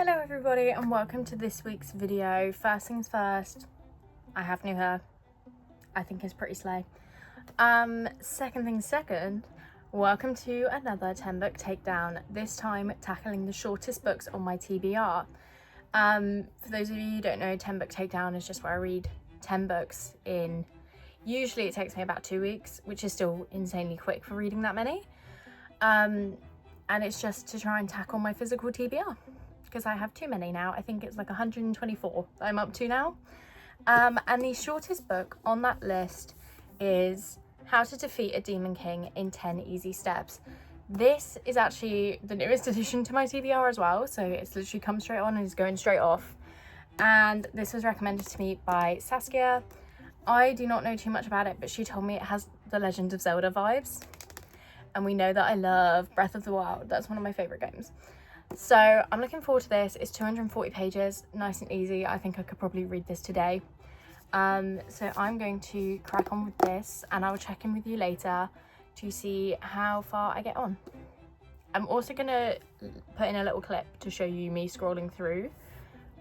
Hello everybody and welcome to this week's video. First things first, I have new hair. I think it's pretty slay. Second things second, welcome to another 10 book takedown, this time tackling the shortest books on my TBR. For those of you who don't know, 10 book takedown is just where I read 10 books in, usually it takes me about 2 weeks, which is still insanely quick for reading that many. And it's just to try and tackle my physical TBR, because I have too many now. I think it's like 124 that I'm up to now. And the shortest book on that list is How to Defeat a Demon King in 10 Easy Steps. This is actually the newest addition to my TBR as well, so it's literally come straight on and is going straight off. And this was recommended to me by Saskia. I do not know too much about it, but she told me it has the Legend of Zelda vibes. And we know that I love Breath of the Wild. That's one of my favourite games. So I'm looking forward to this. It's 240 pages, nice and easy. I think I could probably read this today. So I'm going to crack on with this and I'll check in with you later to see how far I get on. I'm also going to put in a little clip to show you me scrolling through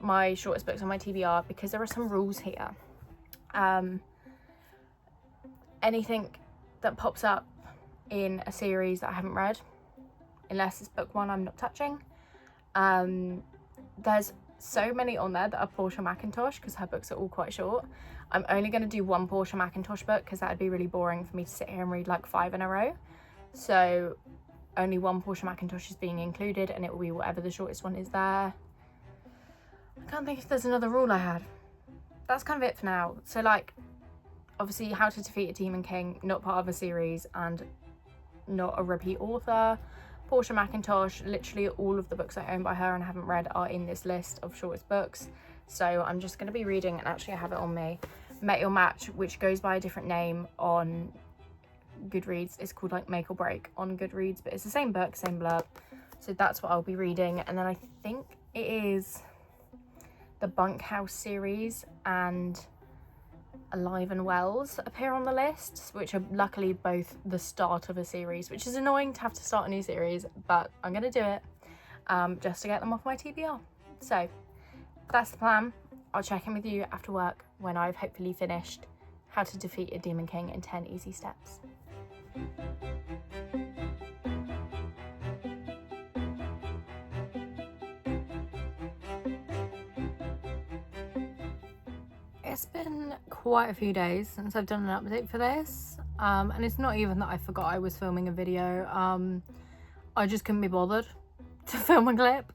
my shortest books on my TBR, because there are some rules here. Anything that pops up in a series that I haven't read, unless it's book one, I'm not touching. There's so many on there that are Portia McIntosh, because her books are all quite short. I'm only going to do one Portia McIntosh book because that would be really boring for me to sit here and read like 5 in a row. So only one Portia McIntosh is being included, and it will be whatever the shortest one is there. I can't think if there's another rule I had. That's kind of it for now. So like, obviously How to Defeat a Demon King, not part of a series and not a repeat author. Portia McIntosh, literally all of the books I own by her and haven't read are in this list of shortest books. So I'm just going to be reading, and actually I have it on me, Met Your Match, which goes by a different name on Goodreads. It's called like Make or Break on Goodreads, but it's the same book, same blurb. So that's what I'll be reading. And then I think it is the Bunkhouse series and Alive and Wells appear on the list, which are luckily both the start of a series, which is annoying to have to start a new series, but I'm gonna do it just to get them off my TBR. So that's the plan. I'll check in with you after work when I've hopefully finished How to Defeat a Demon King in 10 Easy Steps. It's been quite a few days since I've done an update for this, and it's not even that I forgot I was filming a video. I just couldn't be bothered to film a clip.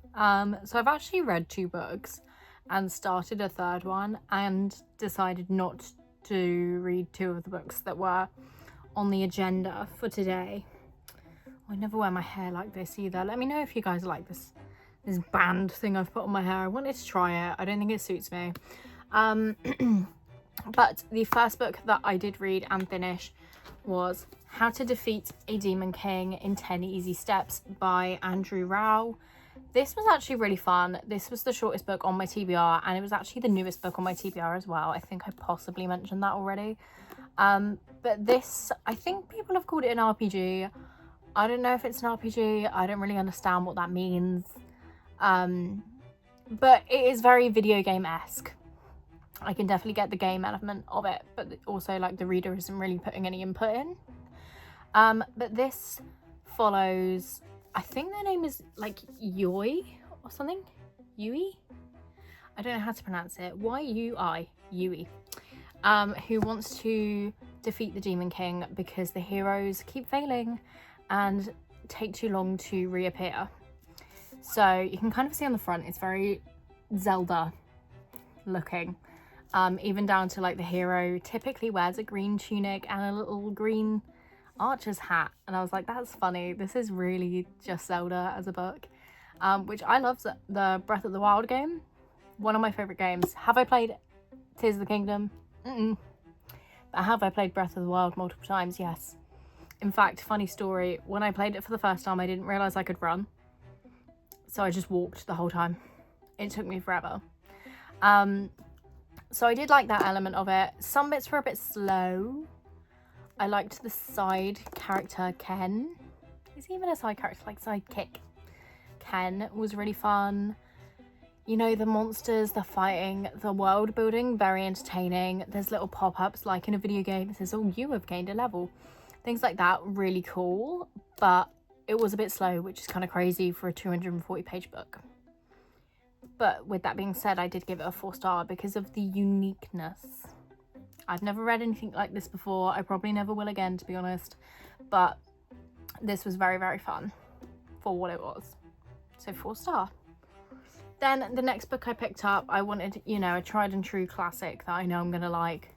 So I've actually read 2 books and started a third one, and decided not to read 2 of the books that were on the agenda for today. I never wear my hair like this either. Let me know if you guys like this band thing I've put on my hair. I wanted to try it. I don't think it suits me. But the first book that I did read and finish was How to Defeat a Demon King in 10 Easy Steps by Andrew Rao. This was actually really fun. This was the shortest book on my TBR, and it was actually the newest book on my TBR as well. I think I possibly mentioned that already. But this, I think people have called it an RPG. I don't know if it's an RPG. I don't really understand what that means. But it is very video game-esque. I can definitely get the game element of it, but also like the reader isn't really putting any input in. But this follows, I think their name is like Yui or something. Yui? I don't know how to pronounce it. Y-U-I. Yui. Who wants to defeat the Demon King because the heroes keep failing and take too long to reappear. So you can kind of see on the front, it's very Zelda looking. Even down to like the hero typically wears a green tunic and a little green archer's hat, and I was like, that's funny. This is really just Zelda as a book, which I love. The Breath of the Wild game, one of my favorite games. Have I played Tears of the Kingdom? But have I played Breath of the Wild multiple times? Yes. In fact, funny story, when I played it for the first time, I didn't realize I could run, so I just walked the whole time. It took me forever. So I did like that element of it. Some bits were a bit slow. I liked the side character Ken. Is he even a side character? Like sidekick. Ken was really fun. You know, the monsters, the fighting, the world building, very entertaining. There's little pop-ups like in a video game. It says, oh, you have gained a level. Things like that, really cool. But it was a bit slow, which is kind of crazy for a 240-page book. But with that being said, I did give it a 4-star because of the uniqueness. I've never read anything like this before. I probably never will again, to be honest. But this was very, very fun for what it was. So 4-star. Then the next book I picked up, I wanted, you know, a tried and true classic that I know I'm going to like.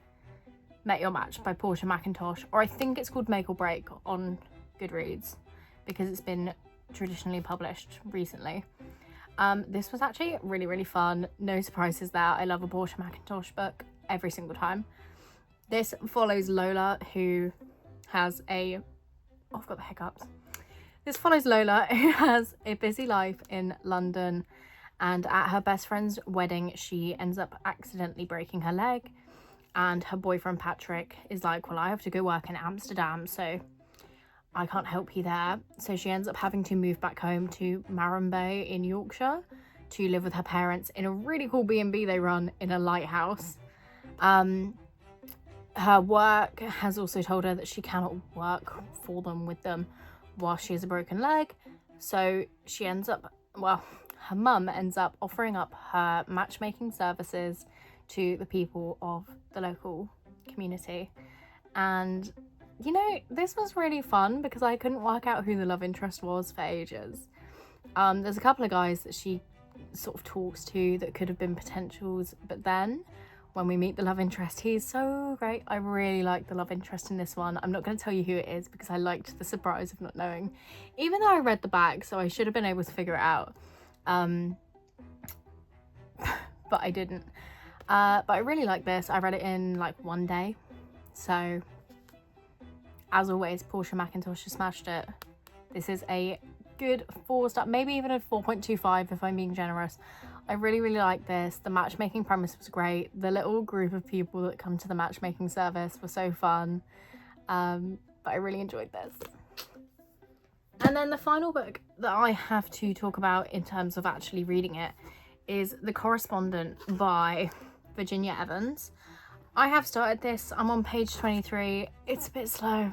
Met Your Match by Portia McIntosh. Or I think it's called Make or Break on Goodreads, because it's been traditionally published recently. This was actually really, really fun. No surprises there. I love a Portia McIntosh book every single time. This follows Lola, who has a... Oh, I've got the hiccups. This follows Lola, who has a busy life in London, and at her best friend's wedding, she ends up accidentally breaking her leg, and her boyfriend Patrick is like, well, I have to go work in Amsterdam, so I can't help you there. So she ends up having to move back home to Marham Bay in Yorkshire to live with her parents in a really cool B&B they run in a lighthouse. Her work has also told her that she cannot work for them with them while she has a broken leg. So she ends up, well, her mum ends up offering up her matchmaking services to the people of the local community. And you know, this was really fun because I couldn't work out who the love interest was for ages. There's a couple of guys that she sort of talks to that could have been potentials, but then when we meet the love interest, he's so great. I really like the love interest in this one. I'm not going to tell you who it is because I liked the surprise of not knowing, even though I read the back, so I should have been able to figure it out. But I didn't. But I really like this. I read it in like one day, so as always, Portia McIntosh has smashed it. This is a good 4-star, maybe even a 4.25 if I'm being generous. I really, really like this. The matchmaking premise was great. The little group of people that come to the matchmaking service were so fun. But I really enjoyed this. And then the final book that I have to talk about in terms of actually reading it is The Correspondent by Virginia Evans. I have started this. I'm on page 23. It's a bit slow.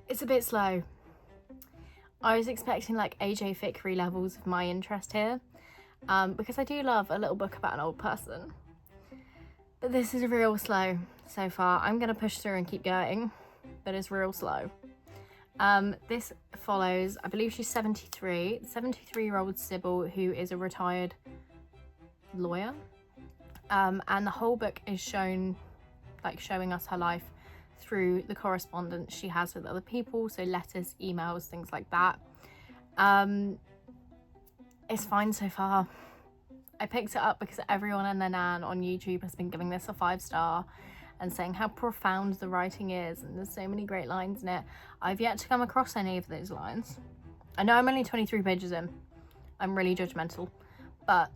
It's a bit slow. I was expecting like AJ Thickery levels of my interest here, because I do love a little book about an old person. But this is real slow so far. I'm going to push through and keep going, but it's real slow. This follows, I believe she's 73-year-old Sybil, who is a retired lawyer. And the whole book is showing us her life through the correspondence she has with other people, so letters, emails, things like that. It's fine so far. I picked it up because everyone and their nan on YouTube has been giving this a 5-star and saying how profound the writing is, and there's so many great lines in it. I've yet to come across any of those lines. I know I'm only 23 pages in. I'm really judgmental, but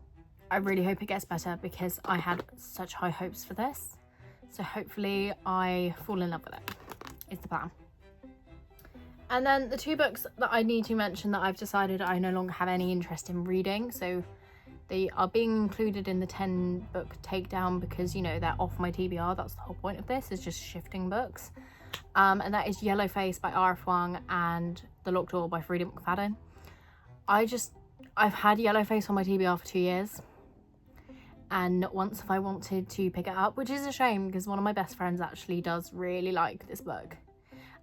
I really hope it gets better because I had such high hopes for this. So hopefully I fall in love with it, is the plan. And then the 2 books that I need to mention that I've decided I no longer have any interest in reading. So they are being included in the 10-book takedown because, you know, they're off my TBR. That's the whole point of this, is just shifting books. And that is Yellowface by R.F. Wang and The Locked Door by Freida McFadden. I've had Yellowface on my TBR for 2 years. And not once have I wanted to pick it up, which is a shame because one of my best friends actually does really like this book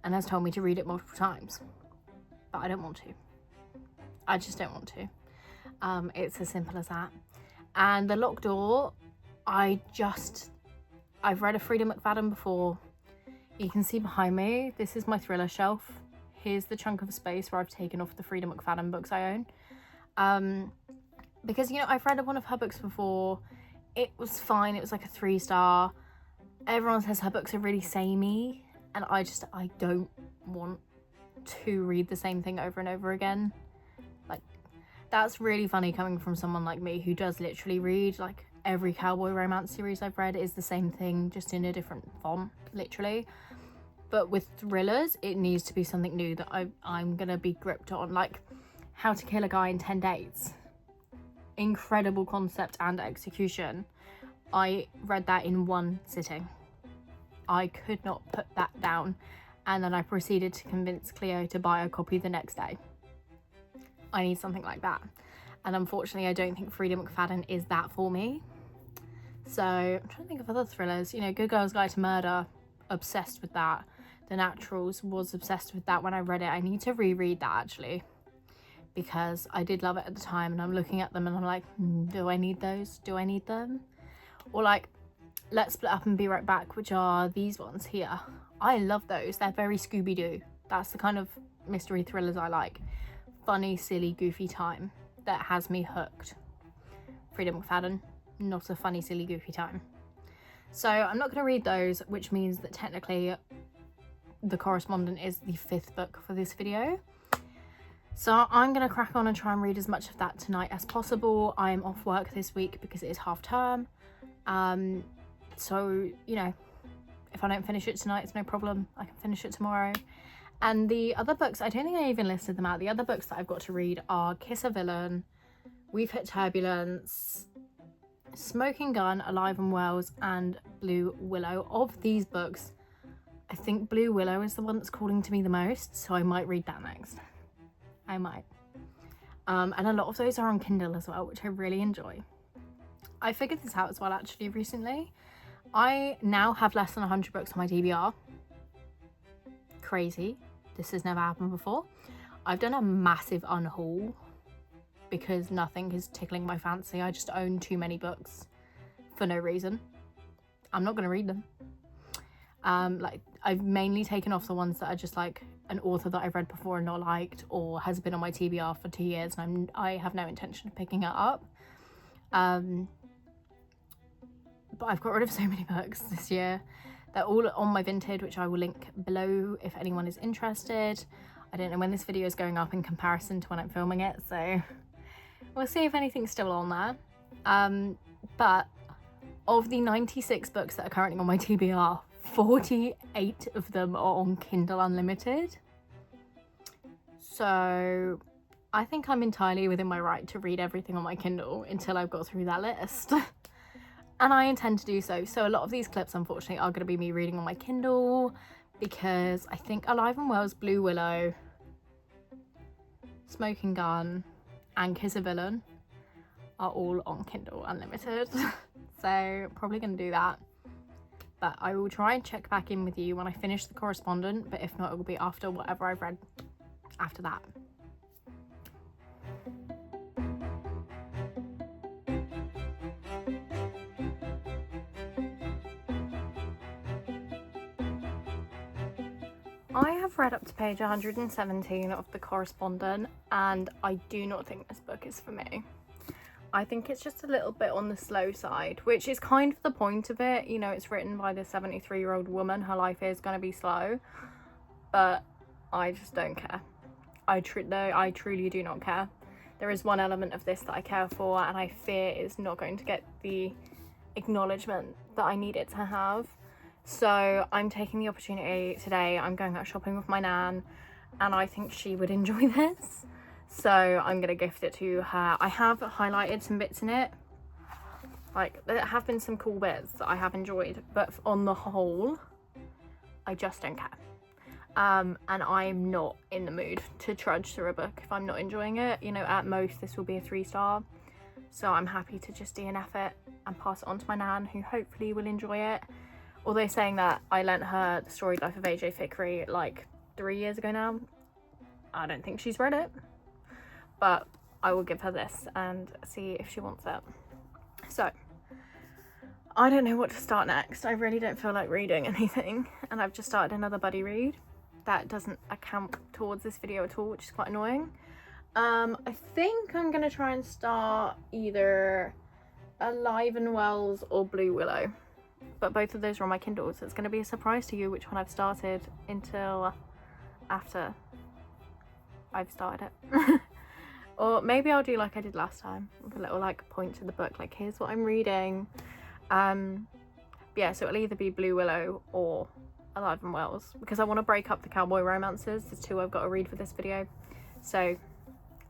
and has told me to read it multiple times. But I don't want to. I just don't want to. It's as simple as that. And The Locked Door, I've read a Freida McFadden before. You can see behind me, this is my thriller shelf. Here's the chunk of space where I've taken off the Freida McFadden books I own. Because, you know, I've read one of her books before. It was fine. It was like a 3-star. Everyone says her books are really samey, and I don't want to read the same thing over and over again. Like, that's really funny coming from someone like me who does literally read, like, every cowboy romance series I've read is the same thing, just in a different font, literally. But with thrillers, it needs to be something new that I'm gonna be gripped on. Like, How to Kill a Guy in 10 Days incredible concept and execution. I read that in one sitting. I could not put that down, and then I proceeded to convince Cleo to buy a copy the next day. I need something like that, and unfortunately I don't think Frida McFadden is that for me. So I'm trying to think of other thrillers. You know, Good Girl's Guide to Murder, obsessed with that. The Naturals, was obsessed with that when I read it. I need to reread that actually, because I did love it at the time, and I'm looking at them and I'm like, do I need those? Do I need them? Or like Let's Split Up and Be Right Back, which are these ones here. I love those. They're very Scooby-Doo. That's the kind of mystery thrillers I like. Funny, silly, goofy time that has me hooked. Frida McFadden, not a funny, silly, goofy time. So I'm not going to read those, which means that technically The Correspondent is the 5th book for this video. So I'm going to crack on and try and read as much of that tonight as possible. I am off work this week because it is half term. So, you know, if I don't finish it tonight, it's no problem. I can finish it tomorrow. And the other books, I don't think I even listed them out. The other books that I've got to read are Kiss a Villain, We've Hit Turbulence, Smoking Gun, Alive and Wells, and Blue Willow. Of these books, I think Blue Willow is the one that's calling to me the most, so I might read that next. I might. And a lot of those are on Kindle as well, which I really enjoy. I figured this out as well actually recently. I now have less than 100 books on my TBR. Crazy. This has never happened before. I've done a massive unhaul because nothing is tickling my fancy. I just own too many books for no reason. I'm not going to read them. Like, I've mainly taken off the ones that are just like an author that I've read before and not liked, or has been on my TBR for 2 years and I have no intention of picking it up. But I've got rid of so many books this year. They're all on my Vinted, which I will link below if anyone is interested. I don't know when this video is going up in comparison to when I'm filming it, so we'll see if anything's still on there. But of the 96 books that are currently on my TBR, 48 of them are on Kindle Unlimited. So I think I'm entirely within my right to read everything on my Kindle until I've got through that list. And I intend to do so. So a lot of these clips, unfortunately, are going to be me reading on my Kindle, because I think Alive and Wells, Blue Willow, Smoking Gun, and Kiss a Villain are all on Kindle Unlimited. So probably going to do that. But I will try and check back in with you when I finish The Correspondent, but if not, it will be after whatever I've read after that. I have read up to page 117 of The Correspondent, and I do not think this book is for me. I think it's just a little bit on the slow side, which is kind of the point of it. You know, it's written by this 73-year-old woman. Her life is going to be slow, but I just don't care. I truly do not care. There is one element of this that I care for, and I fear is not going to get the acknowledgement that I need it to have. So I'm taking the opportunity today. I'm going out shopping with my nan, and I think she would enjoy this. So I'm going to gift it to her. I have highlighted some bits in it. Like, there have been some cool bits that I have enjoyed, but on the whole, I just don't care. And I'm not in the mood to trudge through a book if I'm not enjoying it. You know, at most this will be a 3-star. So I'm happy to just DNF it and pass it on to my nan, who hopefully will enjoy it. Although saying that, I lent her The Storied Life of AJ Thickery like 3 years ago now. I don't think she's read it, but I will give her this and see if she wants it. So I don't know what to start next. I really don't feel like reading anything, and I've just started another buddy read that doesn't account towards this video at all, which is quite annoying. I think I'm gonna try and start either Alive and Wells or Blue Willow, but both of those are on my Kindle, so it's going to be a surprise to you which one I've started until after I've started it. Or maybe I'll do like I did last time, with a little like point to the book, like here's what I'm reading. Yeah, so it'll either be Blue Willow or Alive and Wells, because I want to break up the cowboy romances. There's 2 I've got to read for this video, so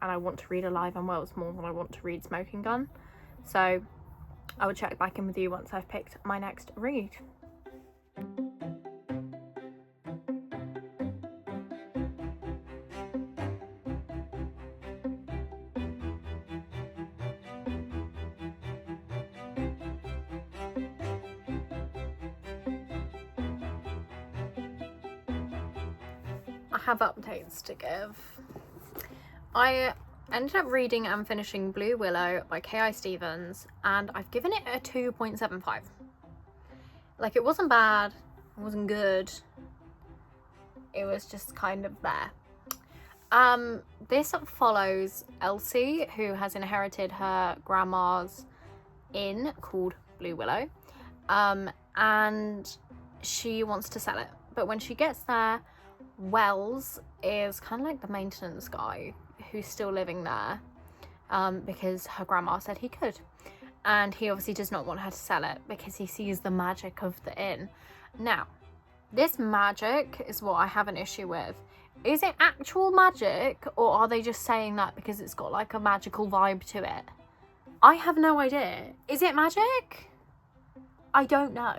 and I want to read Alive and Wells more than I want to read Smoking Gun. So I will check back in with you once I've picked my next read. I have updates to give. I ended up reading and finishing Blue Willow by K.I. Stevens, and I've given it a 2.75. Like, it wasn't bad, it wasn't good, it was just kind of there. This follows Elsie, who has inherited her grandma's inn called Blue Willow, and she wants to sell it. But when she gets there, Wells is kind of like the maintenance guy who's still living there, because her grandma said he could, and he obviously does not want her to sell it because he sees the magic of the inn. Now, this magic is what I have an issue with. Is it actual magic, or are they just saying that because it's got like a magical vibe to it? I have no idea. Is it magic? I don't know.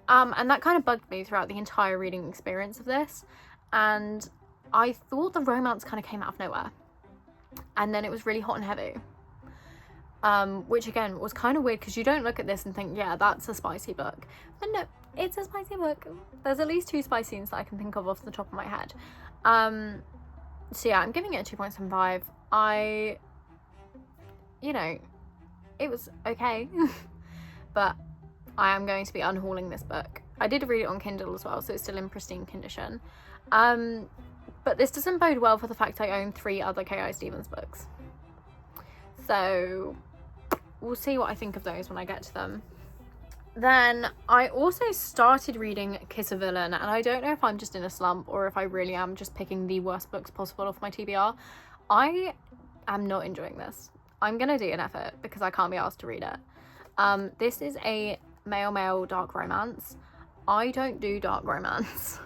And that kind of bugged me throughout the entire reading experience of this. And I thought the romance kind of came out of nowhere. And then it was really hot and heavy. Which again was kind of weird because you don't look at this and think, yeah, that's a spicy book. But no, it's a spicy book. There's at least 2 spicy scenes that I can think of off the top of my head. So yeah, I'm giving it a 2.75. You know, it was okay. But I am going to be unhauling this book. I did read it on Kindle as well, so it's still in pristine condition. But this doesn't bode well for the fact I own 3 other K.I. Stevens books. So we'll see what I think of those when I get to them. Then I also started reading Kiss a Villain, and I don't know if I'm just in a slump or if I really am just picking the worst books possible off my TBR. I am not enjoying this. I'm going to DNF it because I can't be asked to read it. This is a male dark romance. I don't do dark romance.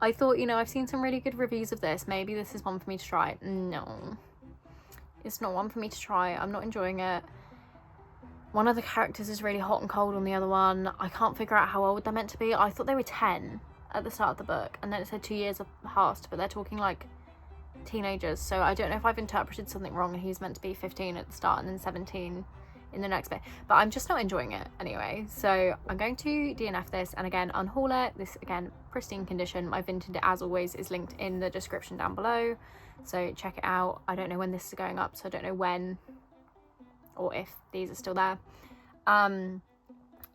I thought, you know, I've seen some really good reviews of this. Maybe this is one for me to try. No. It's not one for me to try. I'm not enjoying it. One of the characters is really hot and cold on the other one. I can't figure out how old they're meant to be. I thought they were 10 at the start of the book. And then it said 2 years have passed. But they're talking like teenagers. So I don't know if I've interpreted something wrong and he's meant to be 15 at the start and then 17 in the next bit, but I'm just not enjoying it anyway. So I'm going to DNF this and again unhaul it. This again, pristine condition. My Vinted, as always, is linked in the description down below, so check it out. I don't know when this is going up, so I don't know when or if these are still there. But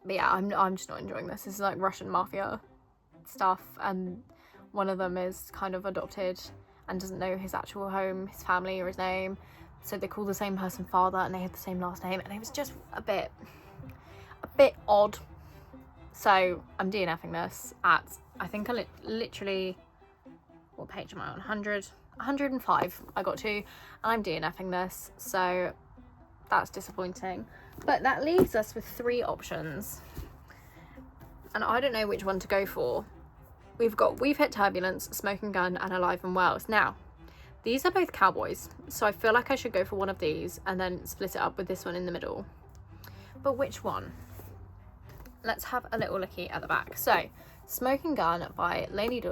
yeah, I'm just not enjoying this. This is like Russian mafia stuff, and one of them is kind of adopted and doesn't know his actual home, his family, or his name. So they call the same person father and they have the same last name, and it was just a bit odd. So I'm DNFing this at, I think I literally, what page am I on? 105 I got to, and I'm DNFing this, so that's disappointing. But that leaves us with 3 options, and I don't know which one to go for. We've Hit Turbulence, Smoking Gun, and Alive and Wells. Now, these are both cowboys, so I feel like I should go for one of these and then split it up with this one in the middle. But which one? Let's have a little looky at the back. So, Smoking Gun by Lainey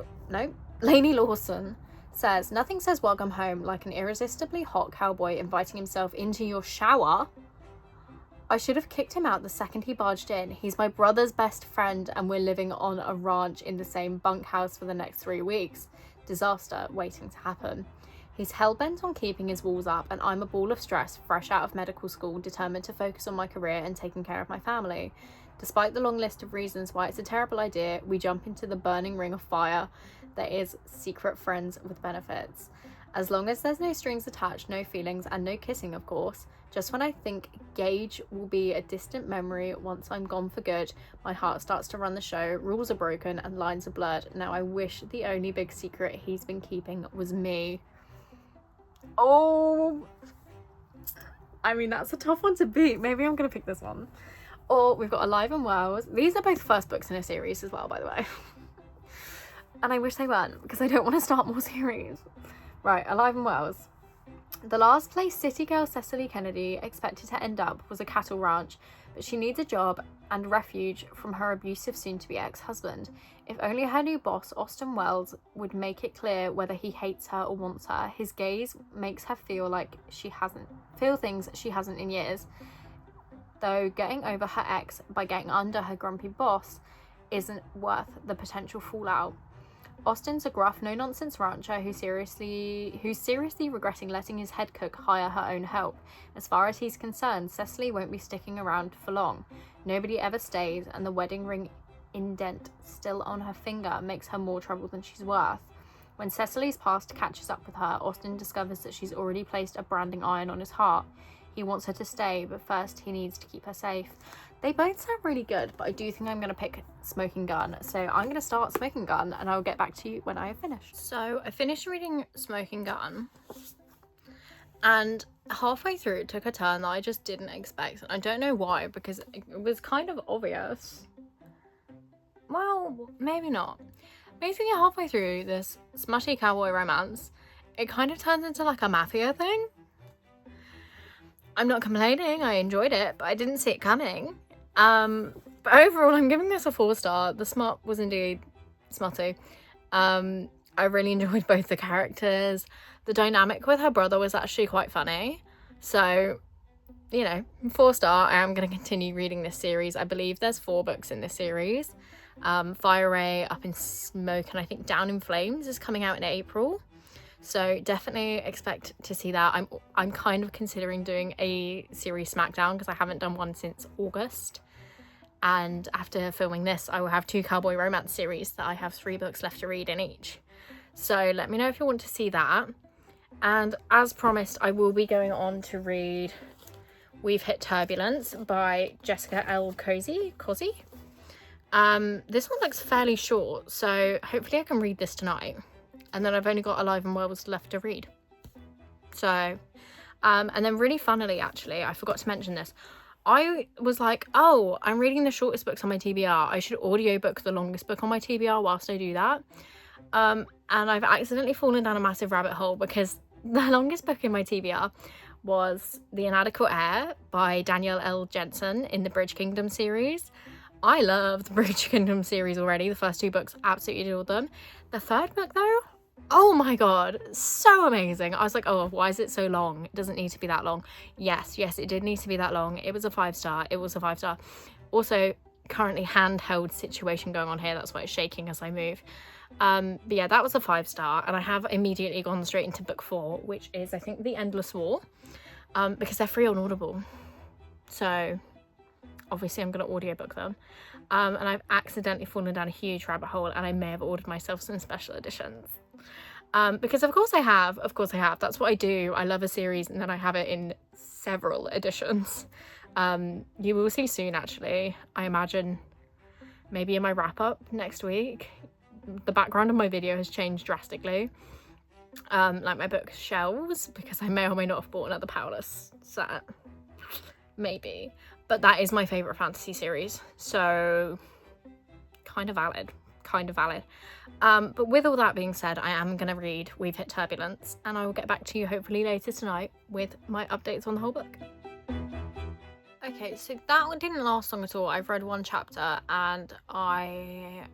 Lawson says, nothing says welcome home like an irresistibly hot cowboy inviting himself into your shower. I should have kicked him out the second he barged in. He's my brother's best friend and we're living on a ranch in the same bunkhouse for the next 3 weeks. Disaster waiting to happen. He's hell-bent on keeping his walls up, and I'm a ball of stress, fresh out of medical school, determined to focus on my career and taking care of my family. Despite the long list of reasons why it's a terrible idea, we jump into the burning ring of fire that is secret friends with benefits. As long as there's no strings attached, no feelings, and no kissing, of course. Just when I think Gage will be a distant memory once I'm gone for good, my heart starts to run the show, rules are broken, and lines are blurred. Now I wish the only big secret he's been keeping was me. Oh, I mean, that's a tough one to beat. Maybe I'm gonna pick this one. Or we've got Alive and Wells. These are both first books in a series as well, by the way. And I wish they weren't, because I don't want to start more series. Right, Alive and Wells. The last place city girl Cecily Kennedy expected to end up was a cattle ranch, but she needs a job and refuge from her abusive soon-to-be ex-husband. If only her new boss, Austin Wells, would make it clear whether he hates her or wants her. His gaze makes her feel things she hasn't in years. Though getting over her ex by getting under her grumpy boss isn't worth the potential fallout. Austin's a gruff, no-nonsense rancher who's seriously regretting letting his head cook hire her own help. As far as he's concerned, Cecily won't be sticking around for long. Nobody ever stays, and the wedding ring indent still on her finger makes her more trouble than she's worth. When Cecily's past catches up with her, Austin discovers that she's already placed a branding iron on his heart. He wants her to stay, but first he needs to keep her safe. They both sound really good, but I do think I'm going to pick Smoking Gun. So I'm going to start Smoking Gun and I'll get back to you when I have finished. So I finished reading Smoking Gun and halfway through it took a turn that I just didn't expect. And I don't know why, because it was kind of obvious. Well, maybe not. Basically, halfway through this smutty cowboy romance, it kind of turns into like a mafia thing. I'm not complaining, I enjoyed it, but I didn't see it coming. But overall, I'm giving this a 4-star. The smut was indeed smutty. I really enjoyed both the characters. The dynamic with her brother was actually quite funny. So, 4-star. I am going to continue reading this series. I believe there's 4 books in this series. Fire Ray, Up in Smoke, and I think Down in Flames is coming out in April. So definitely expect to see that. I'm kind of considering doing a series Smackdown because I haven't done one since August. And after filming this, I will have 2 cowboy romance series that I have 3 books left to read in each. So let me know if you want to see that. And as promised, I will be going on to read We've Hit Turbulence by Jessica L. Cozy. This one looks fairly short, so hopefully I can read this tonight. And then I've only got Alive and Well left to read. So, and then really funnily, actually, I forgot to mention this. I was like, oh, I'm reading the shortest books on my TBR. I should audiobook the longest book on my TBR whilst I do that. And I've accidentally fallen down a massive rabbit hole because the longest book in my TBR was The Inadequate Heir by Danielle L. Jensen in the Bridge Kingdom series. I love the Bridge Kingdom series already. The first 2 books, absolutely adored them. The 3rd book, though, oh my god, so amazing. I was like, oh, why is it so long? It doesn't need to be that long. Yes, it did need to be that long. It was a 5-star. Also, currently handheld situation going on here. That's why it's shaking as I move. But yeah, that was a 5-star. And I have immediately gone straight into book 4, which is, I think, The Endless War. Because they're free on Audible. So obviously I'm going to audiobook them. And I've accidentally fallen down a huge rabbit hole and I may have ordered myself some special editions. Because of course I have. That's what I do. I love a series and then I have it in several editions. You will see soon, actually. I imagine maybe in my wrap-up next week. The background of my video has changed drastically. Like my bookshelves, because I may or may not have bought another Powerless set. Maybe. But that is my favourite fantasy series. So, kind of valid. But with all that being said, I am going to read We've Hit Turbulence, and I will get back to you hopefully later tonight with my updates on the whole book. Okay, so that one didn't last long at all. I've read 1 chapter and I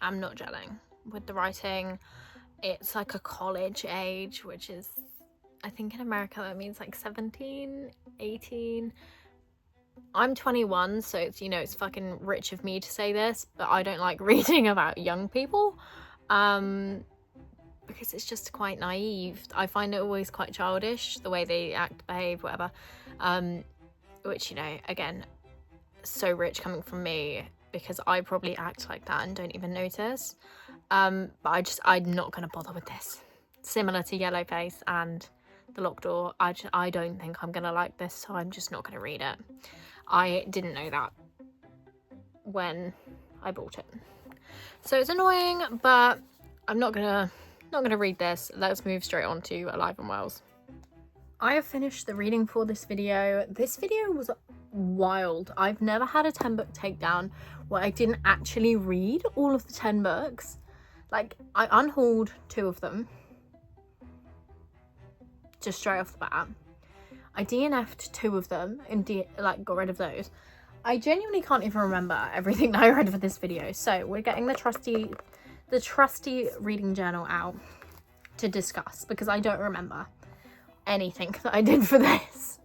am not gelling with the writing. It's like a college age, which is, I think in America that means like 17, 18. I'm 21, so it's, it's fucking rich of me to say this, but I don't like reading about young people, because it's just quite naive. I find it always quite childish, the way they act, behave, whatever, which, again, so rich coming from me, because I probably act like that and don't even notice, but I'm not going to bother with this. Similar to Yellowface and The Locked Door, I don't think I'm going to like this, so I'm just not going to read it. I didn't know that when I bought it. So it's annoying, but I'm not gonna read this. Let's move straight on to Alive and Wells. I have finished the reading for this video. This video was wild. I've never had a 10-book takedown where I didn't actually read all of the 10 books. Like, I unhauled 2 of them. just straight off the bat. I DNF'd 2 of them and got rid of those. I genuinely can't even remember everything that I read for this video. So we're getting the trusty reading journal out to discuss, because I don't remember anything that I did for this.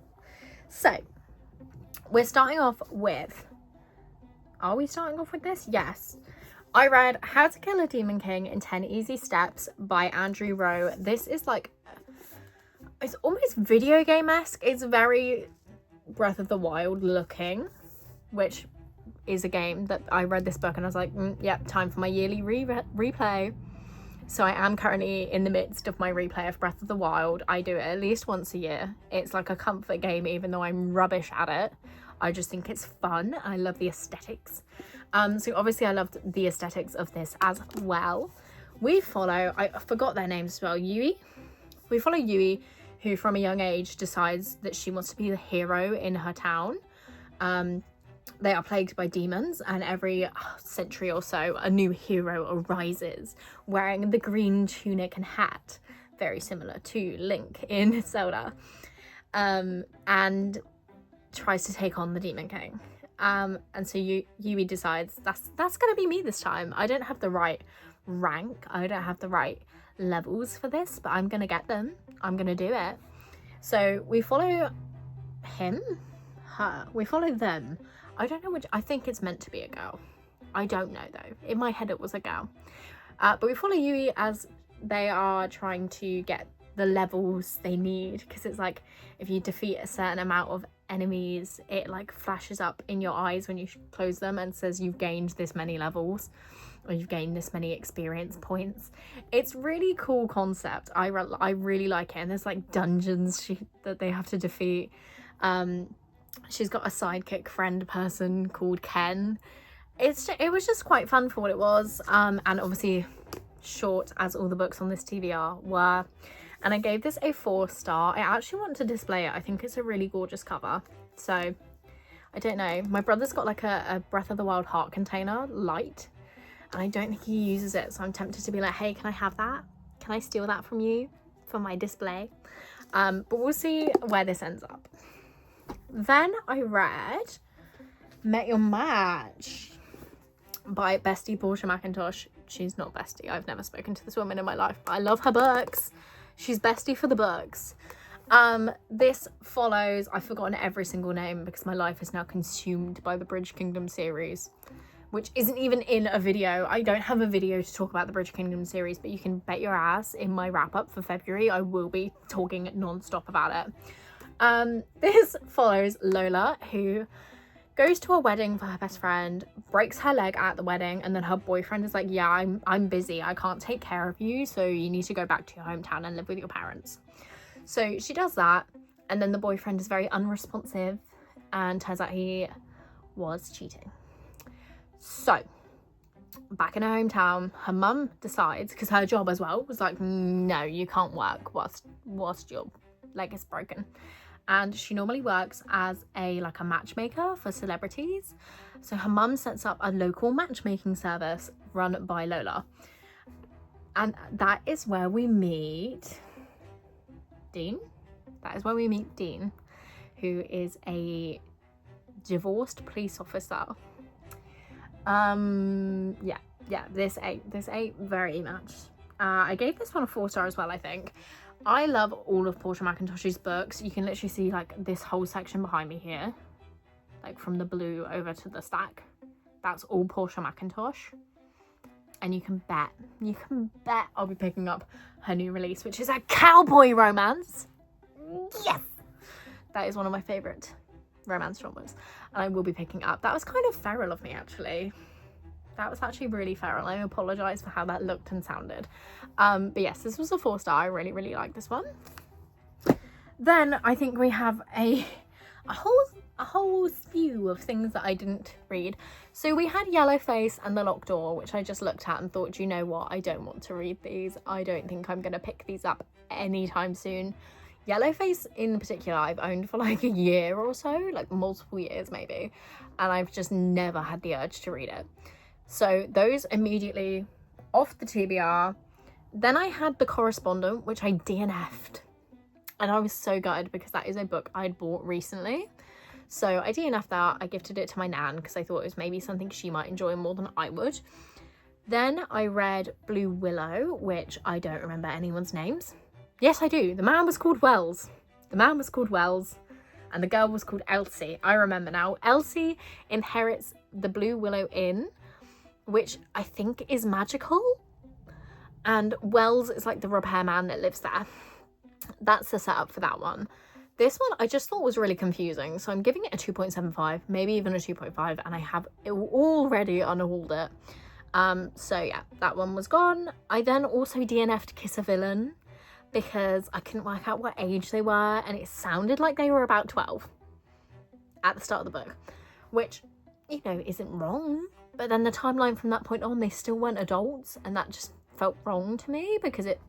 So we're starting off with, are we starting off with this? Yes. I read How to Kill a Demon King in 10 Easy Steps by Andrew Rowe. This is like, it's almost video game-esque. It's very Breath of the Wild looking, which is a game that I read this book and I was like, yep, time for my yearly replay. So I am currently in the midst of my replay of Breath of the Wild. I do it at least once a year. It's like a comfort game, even though I'm rubbish at it. I just think it's fun. I love the aesthetics. So obviously I loved the aesthetics of this as well. We follow, I forgot their names as well, Yui. We follow Yui, who from a young age decides that she wants to be the hero in her town. They are plagued by demons, and every century or so a new hero arises wearing the green tunic and hat, very similar to Link in Zelda, and tries to take on the Demon King. And so Yui decides that's gonna be me this time. I don't have the right rank, I don't have the right levels for this, but I'm gonna get them, I'm gonna do it. So we follow him, her, we follow them. I don't know which, I think it's meant to be a girl. I don't know though. In my head it was a girl. But we follow Yui as they are trying to get the levels they need, because it's like if you defeat a certain amount of enemies, it like flashes up in your eyes when you close them and says you've gained this many levels, or you've gained this many experience points. It's really cool concept. I really like it. And there's like dungeons that they have to defeat. She's got a sidekick friend person called Ken. It was just quite fun for what it was, and obviously short as all the books on this TBR were. And I gave this a 4-star. I actually want to display it. I think it's a really gorgeous cover. So I don't know. My brother's got like a Breath of the Wild heart container light, and I don't think he uses it. So I'm tempted to be like, hey, can I have that? Can I steal that from you for my display? But we'll see where this ends up. Then I read Met Your Match by Bestie Portia McIntosh. She's not Bestie. I've never spoken to this woman in my life, but I love her books. She's Bestie for the books. This follows, I've forgotten every single name because my life is now consumed by the Bridge Kingdom series, which isn't even in a video. I don't have a video to talk about the Bridge Kingdom series, but you can bet your ass in my wrap up for February I will be talking non-stop about it. This follows Lola, who goes to a wedding for her best friend, breaks her leg at the wedding, and then her boyfriend is like, yeah, I'm busy, I can't take care of you, so you need to go back to your hometown and live with your parents. So she does that, and then the boyfriend is very unresponsive, and turns out he was cheating. So back in her hometown, her mum decides, because her job as well was like, no, you can't work whilst your leg is broken. And she normally works as a matchmaker for celebrities. So her mum sets up a local matchmaking service run by Lola. And that is where we meet Dean. That is where we meet Dean, who is a divorced police officer. This ate very much. I gave this one a 4-star as well, I think. I love all of Portia McIntosh's books. You can literally see this whole section behind me here, from the blue over to the stack. That's all Portia McIntosh. And you can bet I'll be picking up her new release, which is a cowboy romance. Yes! That is one of my favourite romance genres, and I will be picking up. That was kind of feral of me, actually. That was actually really feral. I apologise for how that looked and sounded. But yes, this was a 4-star. I really, really like this one. Then I think we have a whole spew of things that I didn't read. So we had Yellowface and The Locked Door, which I just looked at and thought, you know what? I don't want to read these. I don't think I'm going to pick these up anytime soon. Yellowface in particular, I've owned for a year or so, multiple years maybe. And I've just never had the urge to read it. So those immediately off the TBR. Then I had The Correspondent, which I DNF'd. And I was so gutted because that is a book I'd bought recently. So I DNF'd that. I gifted it to my nan because I thought it was maybe something she might enjoy more than I would. Then I read Blue Willow, which I don't remember anyone's names. Yes, I do. The man was called Wells. And the girl was called Elsie. I remember now. Elsie inherits the Blue Willow Inn, which I think is magical. And Wells is like the repairman that lives there. That's the setup for that one. This one I just thought was really confusing, so I'm giving it a 2.75, maybe even a 2.5, and I have already unhauled it. So yeah, that one was gone. I then also DNF'd Kiss a Villain because I couldn't work out what age they were, and it sounded like they were about 12 at the start of the book, which, you know, isn't wrong. But then the timeline from that point on, they still weren't adults, and that just felt wrong to me because it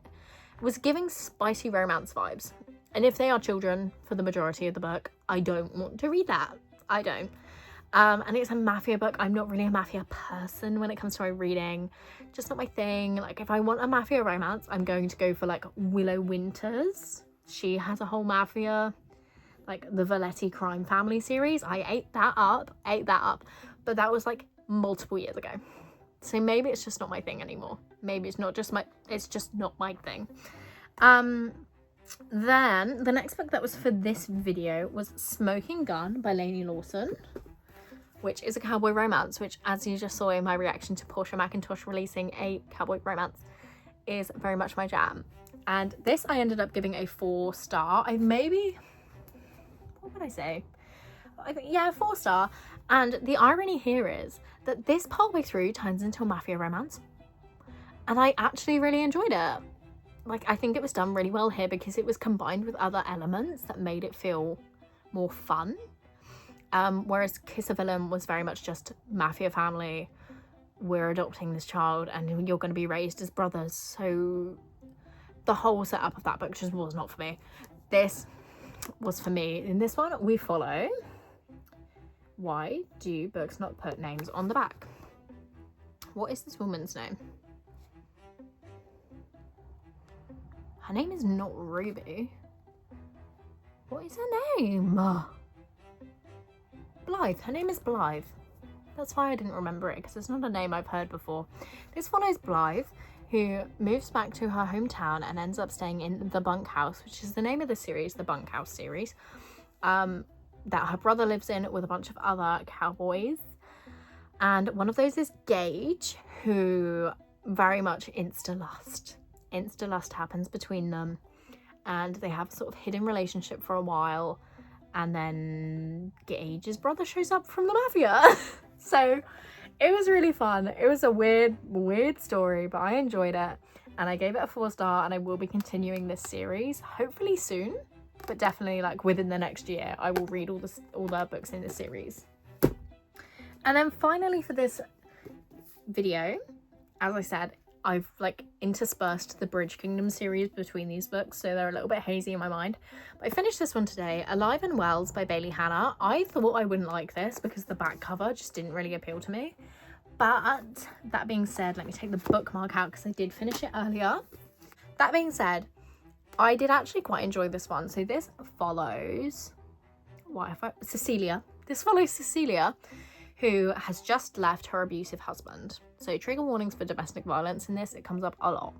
was giving spicy romance vibes. And if they are children for the majority of the book, I don't want to read that. I don't. And it's a mafia book. I'm not really a mafia person when it comes to my reading. Just not my thing. Like, if I want a mafia romance, I'm going to go for, like, Willow Winters. She has a whole mafia, like, the Valetti crime family series. I ate that up. But that was, like, multiple years ago. So maybe it's just not my thing anymore. Maybe it's just not my thing. Then the next book that was for this video was Smoking Gun by Lainey Lawson, which is a cowboy romance, which, as you just saw in my reaction to Portia McIntosh releasing a cowboy romance, is very much my jam. And this I ended up giving a 4-star. What would I say? Yeah, 4-star. And the irony here is that this partway through turns into a mafia romance. And I actually really enjoyed it. Like, I think it was done really well here because it was combined with other elements that made it feel more fun. Whereas Kiss a Villain was very much just mafia family, we're adopting this child and you're going to be raised as brothers. So the whole setup of that book just was not for me. This was for me. In this one, we follow why do books not put names on the back? What is this woman's name? Her name is not Ruby. What is her name? Blythe. Her name is Blythe. That's why I didn't remember it, because it's not a name I've heard before. This follows Blythe, who moves back to her hometown and ends up staying in the bunkhouse, which is the name of the series, the bunkhouse series, that her brother lives in with a bunch of other cowboys. And one of those is Gage, who very much insta-lust happens between them, and they have a sort of hidden relationship for a while, and then Gage's brother shows up from the mafia. So it was really fun. It was a weird story, but I enjoyed it, and I gave it a 4-star, and I will be continuing this series hopefully soon, but definitely like within the next year I will read all the books in this series. And then finally for this video, as I said, I've like interspersed the Bridge Kingdom series between these books, so they're a little bit hazy in my mind. But I finished this one today, Alive and Wells by Bailey Hannah. I thought I wouldn't like this because the back cover just didn't really appeal to me. But that being said, let me take the bookmark out because I did finish it earlier. That being said, I did actually quite enjoy this one. So this follows Cecilia. This follows Cecilia, who has just left her abusive husband. So trigger warnings for domestic violence in this, it comes up a lot.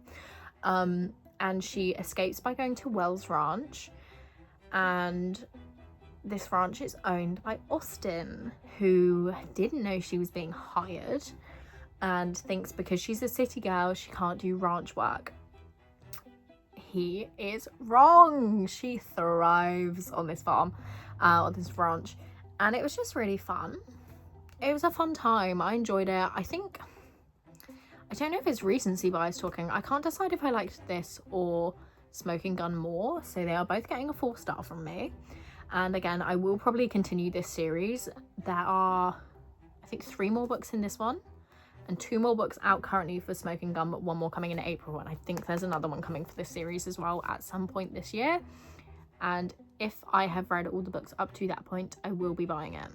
And she escapes by going to Wells Ranch, and this ranch is owned by Austin, who didn't know she was being hired and thinks because she's a city girl she can't do ranch work. He is wrong. She thrives on this farm, on this ranch, and it was just really fun. It was a fun time. I enjoyed it. I don't know if it's recency bias talking. I can't decide if I liked this or Smoking Gun more. So they are both getting a 4-star from me. And again, I will probably continue this series. There are, I think, 3 more books in this one. And 2 more books out currently for Smoking Gun, but 1 more coming in April. And I think there's another one coming for this series as well at some point this year. And if I have read all the books up to that point, I will be buying it.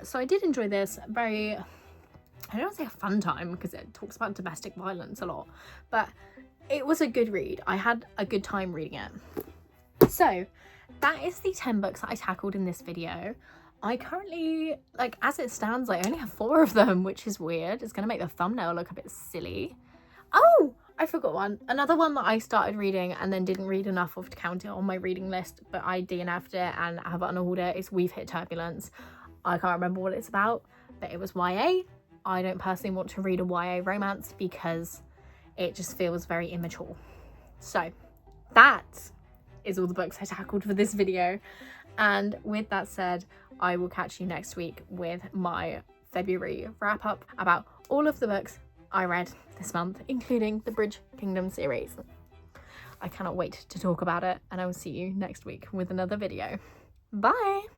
So I did enjoy this. Very, I don't want to say a fun time because it talks about domestic violence a lot, but it was a good read. I had a good time reading it. So that is the 10 books that I tackled in this video. I currently, like, as it stands, I only have 4 of them, which is weird. It's gonna make the thumbnail look a bit silly. Oh, I forgot one. Another one that I started reading and then didn't read enough of to count it on my reading list, but I DNF'd it and have unahauled it, is We've Hit Turbulence. I can't remember what it's about, but it was YA. I don't personally want to read a YA romance because it just feels very immature. So that is all the books I tackled for this video. And with that said, I will catch you next week with my February wrap up about all of the books I read this month, including the Bridge Kingdom series. I cannot wait to talk about it, and I will see you next week with another video. Bye!